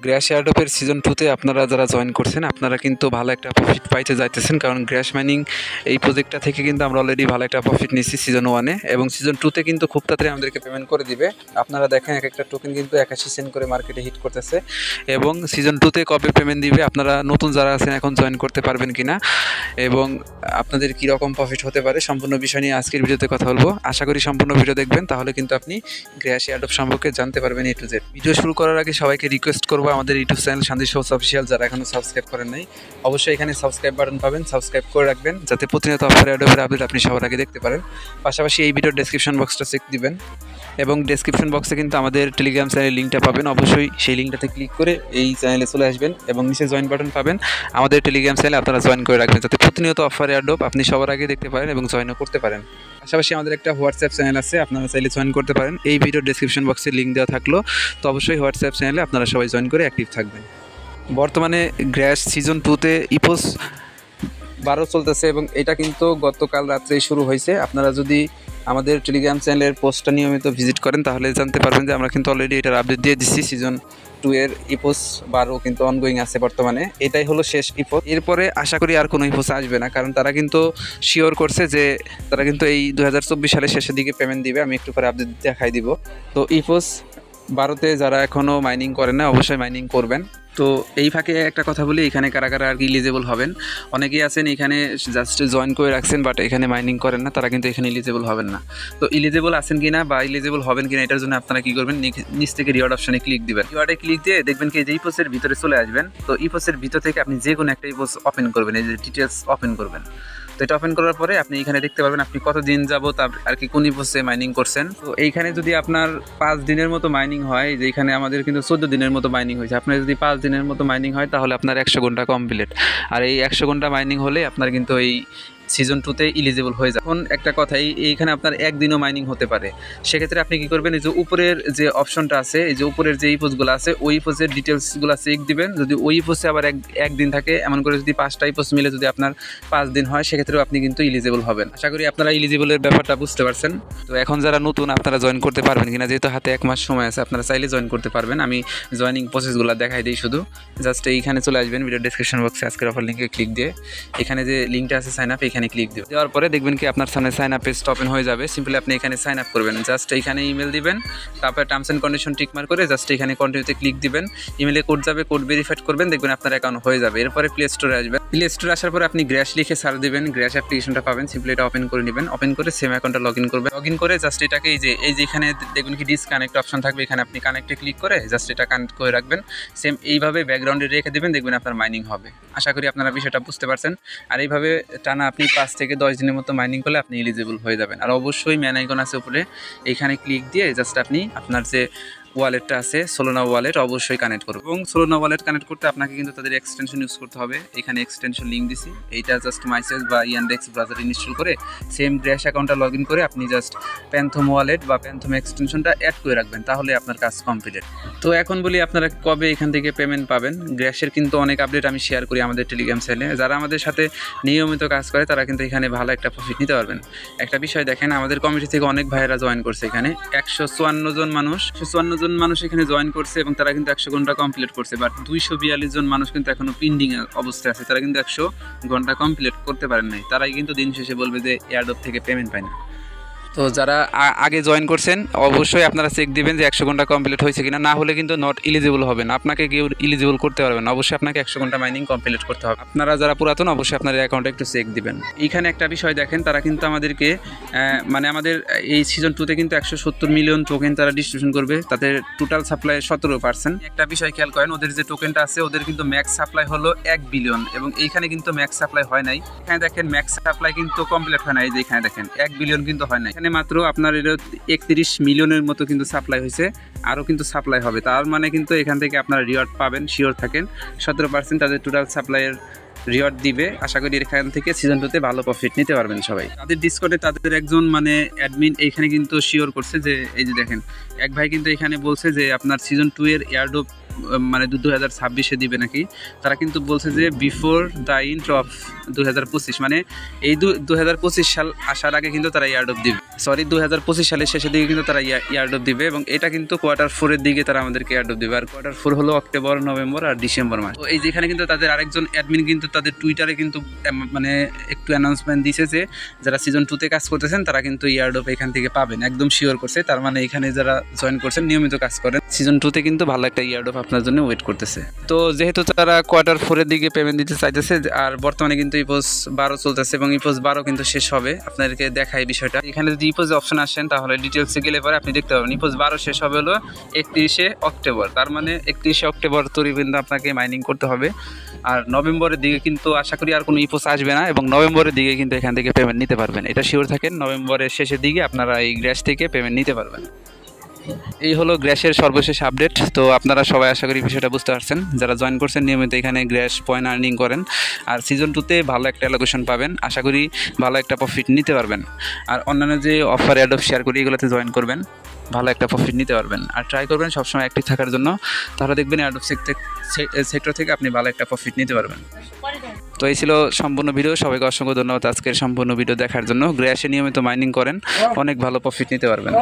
গ্র্যাশ এয়ারড্রপের season 2 তে আপনারা যারা জয়েন করছেন আপনারা কিন্তু ভালো একটা প্রফিট পাইতে যাইতেছেন, কারণ গ্র্যাশ মাইনিং এই প্রজেক্টটা থেকে কিন্তু আমরা অলরেডি ভালো একটা প্রফিট নিচ্ছি সিজন 1-এ, এবং সিজন 2 তে কিন্তু খুব তাড়াতাড়ি আমাদেরকে পেমেন্ট করে দিবে। আপনারা দেখেন এক একটা টোকেন কিন্তু 81 সেন্ট করে মার্কেটে হিট করতেছে, এবং সিজন 2 তে কবে পেমেন্ট দিবে, আপনারা নতুন যারা আছেন এখন জয়েন করতে পারবেন কিনা এবং আপনাদের কী রকম প্রফিট হতে পারে সম্পূর্ণ বিষয় নিয়ে আজকের ভিডিওতে কথা বলবো। আশা করি সম্পূর্ণ ভিডিও দেখবেন, তাহলে কিন্তু আপনি গ্র্যাশ এয়ারড্রপ সম্পর্কে জানতে পারবেন A to Z। ভিডিও শুরু করার আগে সবাইকে রিকোয়েস্ট করবো, আমাদের ইউটিউব চ্যানেল শান্তি সহজ অফিসিয়াল যারা এখনও সাবস্ক্রাইব করেন নাই অবশ্যই এখানে সাবস্ক্রাইব বাটন পাবেন, সাবস্ক্রাইব করে রাখবেন যাতে প্রতিনিয়ত অফার এয়ারড্রপের আপডেট আপনি সবার আগে দেখতে পারেন। পাশাপাশি এই ভিডিওর ডেসক্রিপশন বক্সটা চেক দিবেন, এবং ডেসক্রিপশন বক্সে কিন্তু আমাদের টেলিগ্রাম চ্যানেলের লিঙ্কটা পাবেন। অবশ্যই সেই লিঙ্কটাতে ক্লিক করে এই চ্যানেলে চলে আসবেন এবং নিচে জয়েন বাটন পাবেন, আমাদের টেলিগ্রাম চ্যানেলে আপনারা জয়েন করে রাখবেন যাতে প্রতিনিয়ত অফার এয়ারড্রপ আপনি সবার আগে দেখতে পারেন এবং জয়েনও করতে পারেন। পাশাপাশি আমাদের একটা হোয়াটসঅ্যাপ চ্যানেল আছে, আপনারা চাইলে জয়েন করতে পারেন। এই ভিডিওর ডেসক্রিপশন বক্সে লিঙ্ক দেওয়া থাকলো, তো অবশ্যই হোয়াটসঅ্যাপ চ্যানেলে আপনারা সবাই জয়েন করে অ্যাক্টিভ থাকবেন। বর্তমানে গ্র্যাশ সিজন 2 তে ইপোস 12 চলতেছে এবং এটা কিন্তু গতকাল রাত্রেই শুরু হয়েছে। আপনারা যদি আমাদের টেলিগ্রাম চ্যানেলের পোস্টটা নিয়মিত ভিজিট করেন তাহলে জানতে পারবেন যে আমরা কিন্তু অলরেডি এটার আপডেট দিয়ে দিচ্ছি। সিজন 2 এর ইপোস 12 কিন্তু অনগোয়িং আছে বর্তমানে, এটাই হলো শেষ ইপোস। এরপরে আশা করি আর কোনো ইপোস আসবে না, কারণ তারা কিন্তু শিওর করছে যে তারা কিন্তু এই 2024 সালের শেষের দিকে পেমেন্ট দিবে। আমি একটু পরে আপডেট দেখাই দিব। তো ইপোস 12-তে যারা এখনও মাইনিং করেন না অবশ্যই মাইনিং করবেন। তো এই ফাঁকে একটা কথা বলি, এখানে কারা কারা আর কি এলিজেবল হবেন। অনেকেই আছেন এখানে জাস্ট জয়েন করে রাখছেন বাট এখানে মাইনিং করেন না, তারা কিন্তু এখানে এলিজেবল হবেন না। তো এলিজেবল আছেন কিনা বা এলিজেবল হবেন কিনা এটার জন্য আপনারা কী করবেন, নিচ থেকে রিওয়ার্ড অপশনে ক্লিক দিবেন। রিওয়ার্ডে ক্লিক দিয়ে দেখবেন কি যে ইপোসের ভিতরে চলে আসবেন। তো ইপোসের ভিতর থেকে আপনি যে কোনো একটা ইপোস ওপেন করবেন, এই যে ডিটেলস ওপেন করবেন। তো এটা ওপেন করার পরে আপনি এখানে দেখতে পাবেন আপনি কতদিন যাবত আর কি কোন ইপোসে মাইনিং করছেন। তো এইখানে যদি আপনার 5 দিনের মতো মাইনিং হয়, যে এখানে আমাদের কিন্তু 14 দিনের মতো মাইনিং হয়েছে, আপনার যদি 5 দিনের মতো মাইনিং হয় তাহলে আপনার 100 ঘন্টা কমপ্লিট। আর এই 100 ঘন্টা মাইনিং হলে আপনার কিন্তু এই সিজন 2 তে এলিজেবল হয়ে যায়। এখন একটা কথাই, এইখানে আপনার একদিনও মাইনিং হতে পারে। সেক্ষেত্রে আপনি কী করবেন, এই যে উপরের যে অপশনটা আছে, এই যে উপরের যে ইপোসগুলো আছে ওই ইপোসের ডিটেলসগুলো চেক দিবেন। যদি ওই ইপোসে আবার একদিন থাকে, এমন করে যদি 5টা ইপোস মিলে যদি আপনার 5 দিন হয় সেক্ষেত্রেও আপনি কিন্তু এলিজেবল হবেন। আশা করি আপনারা এলিজেবলের ব্যাপারটা বুঝতে পারছেন। তো এখন যারা নতুন আপনারা জয়েন করতে পারবেন কিনা, যেহেতু হাতে 1 মাস সময় আছে, আপনারা চাইলে জয়েন করতে পারবেন। আমি জয়েনিং প্রসেসগুলো দেখাই দিই শুধু। জাস্ট এইখানে চলে আসবেন, ভিডিও ডেসক্রিপশন বক্সে আজকের অফার লিঙ্কে ক্লিক দিয়ে এখানে যে লিঙ্কটা আছে সাইন আপ, এখানে ক্লিক দেওয়ার পরে দেখবেন কি আপনার সামনে সাইন আপ পেজটা ওপেন হয়ে যাবে। সিম্পলি আপনি এখানে সাইন আপ করবেন, জাস্ট এইখানে ইমেল দিবেন, তারপরে terms and condition tick mark করে জাস্ট এখানে কন্টিনিউতে ক্লিক দিবেন। ইমেলে কোড যাবে, কোড ভেরিফাইড করবেন, দেখবেন আপনার অ্যাকাউন্ট হয়ে যাবে। এরপরে প্লে স্টোরে আসবেন, প্লে স্টোরে আসার পরে আপনি গ্র্যাশ লিখে সার্চ দিবেন, গ্র্যাশ অ্যাপ্লিকেশনটা পাবেন। সিম্পলি এটা ওপেন করে নেবেন, ওপেন করে সেম অ্যাকাউন্টটা লগ ইন করবেন। লগ ইন করে জাস্ট এটাকে এই যে এখানে দেখবেন কি ডিসকানেক্ট অপশন থাকবে, এখানে আপনি কানেক্টে ক্লিক করে জাস্ট এটা কানেক্ট করে রাখবেন। সেম এইভাবে ব্যাকগ্রাউন্ডে রেখে দেবেন, দেখবেন আপনার মাইনিং হবে। আশা করি আপনারা বিষয়টা বুঝতে পারছেন। আর এইভাবে টানা আপনি 5 থেকে 10 দিনের মতো মাইনিং করলে আপনি এলিজেবল হয়ে যাবেন। আর অবশ্যই ম্যান আইকন আছে উপরে, এইখানে ক্লিক দিয়ে জাস্ট আপনি আপনার যে ওয়ালেটটা আছে সোলোনা ওয়ালেট অবশ্যই কানেক্ট করুন। এবং সোলোনা ওয়ালেট কানেক্ট করতে আপনাকে কিন্তু তাদের এক্সটেনশন ইউজ করতে হবে। এখানে এক্সটেনশন লিঙ্ক দিছি, এইটা জাস্ট মাইসেজ বা ইয়ানডেক্স ব্রাউজার ইনস্টল করে সেম গ্র্যাশ অ্যাকাউন্টটা লগ ইন করে আপনি জাস্ট প্যান্থম ওয়ালেট বা প্যান্থম এক্সটেনশনটা অ্যাড করে রাখবেন, তাহলে আপনার কাজ কমপ্লিট। তো এখন বলি আপনারা কবে এখান থেকে পেমেন্ট পাবেন। গ্র্যাশের কিন্তু অনেক আপডেট আমি শেয়ার করি আমাদের টেলিগ্রাম চ্যানেলে, যারা আমাদের সাথে নিয়মিত কাজ করে তারা কিন্তু এখানে ভালো একটা প্রফিট নিতে পারবেন। একটা বিষয় দেখেন, আমাদের কমিটি থেকে অনেক ভাইয়েরা জয়েন করছে, এখানে 154 জন মানুষ এখানে জয়েন করছে এবং তারা কিন্তু 100 ঘন্টা কমপ্লিট করছে। বাট 242 জন মানুষ কিন্তু এখনো পেন্ডিং অবস্থায় আছে, তারা কিন্তু 100 ঘন্টা কমপ্লিট করতে পারেন নাই। তারাই কিন্তু দিন শেষে বলবে যে এয়ারড্রপ থেকে পেমেন্ট পায় না। তো যারা আগে জয়েন করছেন অবশ্যই আপনারা চেক দিবেন যে 100 ঘন্টা কমপ্লিট হয়েছে কিনা, না হলে কিন্তু নট এলিজিবল হবেন, আপনাকে কেউ এলিজিবল করতে পারবেন না। অবশ্যই আপনাকে 100 ঘন্টা মাইনিং কমপ্লিট করতে হবে। আপনারা যারা পুরাতন অবশ্যই আপনার অ্যাকাউন্টে একটু চেক দিবেন। এইখানে একটা বিষয় দেখেন, তারা কিন্তু আমাদেরকে মানে আমাদের এই সিজন 2 তে কিন্তু 170 মিলিয়ন টোকেন তারা ডিস্ট্রিবিউশন করবে, তাদের টোটাল সাপ্লাই 17%। একটা বিষয় খেয়াল করেন, ওদের যে টোকেনটা আছে ওদের কিন্তু ম্যাক্স সাপ্লাই হলো 1 বিলিয়ন, এবং এইখানে কিন্তু ম্যাক্স সাপ্লাই হয় নাই। এখানে দেখেন ম্যাক্স সাপ্লাই কিন্তু কমপ্লিট হয় নাই, যে এখানে দেখেন 1 বিলিয়ন কিন্তু হয় নাই, মাত্র আপনার 31 মিলিয়নের মতো কিন্তু সাপ্লাই হয়েছে, আরও কিন্তু সাপ্লাই হবে। তার মানে কিন্তু এখান থেকে আপনারা রিওয়ার্ড পাবেন, শিওর থাকেন। 17% তাদের টোটাল সাপ্লাইয়ের রিওয়ার্ড দিবে। আশা করি এখান থেকে সিজন 2 তে ভালো প্রফিট নিতে পারবেন সবাই। তাদের ডিসকর্ডে তাদের একজন মানে অ্যাডমিন এইখানে কিন্তু শিওর করছে যে এই যে দেখেন এক ভাই কিন্তু এখানে বলছে যে আপনার সিজন 2 এর এয়ারড্রপ মানে 2026-এ দিবে নাকি। তারা কিন্তু বলছে যে বিফোর দ্য এন্ড অফ 2025, মানে এই 2025 সাল আসার আগে কিন্তু তারা এয়ারড্রপ দিবে। সরি 2025 সালের শেষের দিকে কিন্তু তারা ইয়ারড্রপ দিবে এবং এটা কিন্তু Q4 দিকে তারা আমাদেরকে ইয়ারড্রপ দিবে। আর Q4 হলো অক্টোবর, নভেম্বর আর ডিসেম্বর মাস। তো এই যেখানে কিন্তু তাদের আরেকজন অ্যাডমিন কিন্তু তাদের টুইটারে কিন্তু মানে একটু অ্যানাউন্সমেন্ট দিয়েছে যে যারা সিজন 2-তে কাজ করতেছেন তারা কিন্তু ইয়ারড্রপ এখান থেকে পাবেন, একদম শিওর করছে। তার মানে এখানে যারা জয়েন করছেন নিয়মিত কাজ করেন, সিজন 2-তে কিন্তু ভালো একটা ইয়ারড্রপ আপনার জন্য ওয়েট করতেছে। তো যেহেতু তারা Q4 দিকে পেমেন্ট দিতে চাইতেছে আর বর্তমানে কিন্তু ইপোজ 12 চলতেছে এবং ইপোজ 12 কিন্তু শেষ হবে। আপনাদেরকে দেখাই বিষয়টা, এখানে যদি ইপোজ অপশন আসেন তাহলে ডিটেলসে গেলে পরে আপনি দেখতে পাবেন ইপোজ 12 শেষ হবে হলো 31শে অক্টোবর। তার মানে 31শে অক্টোবর তৈরি কিন্তু আপনাকে মাইনিং করতে হবে। আর নভেম্বরের দিকে কিন্তু আশা করি আর কোনো ইপোজ আসবে না এবং নভেম্বরের দিকে কিন্তু এখান থেকে পেমেন্ট নিতে পারবেন, এটা শিওর থাকেন। নভেম্বরের শেষের দিকে আপনারা এই গ্র্যাশ থেকে পেমেন্ট নিতে পারবেন। এই হলো গ্র্যাশের সর্বশেষ আপডেট। তো আপনারা সবাই আশা করি বিষয়টা বুঝতে পারছেন, যারা জয়েন করছেন নিয়মিত এখানে গ্র্যাশ পয়েন্ট আর্নিং করেন আর সিজন 2-তে ভালো একটা অ্যালোকেশন পাবেন, আশা করি ভালো একটা প্রফিট নিতে পারবেন। আর অন্যান্য যে অফার অ্যাডপ শেয়ার করি এগুলোতে জয়েন করবেন, ভালো একটা প্রফিট নিতে পারবেন। আর ট্রাই করবেন সবসময় অ্যাক্টিভ থাকার জন্য, তাহলে দেখবেন অ্যাডপ সেক্টর থেকে আপনি ভালো একটা প্রফিট নিতে পারবেন। তো এই ছিল সম্পূর্ণ ভিডিও। সবাইকে অসংখ্য ধন্যবাদ আজকের সম্পূর্ণ ভিডিও দেখার জন্য। গ্র্যাশে নিয়মিত মাইনিং করেন, অনেক ভালো প্রফিট নিতে পারবেন।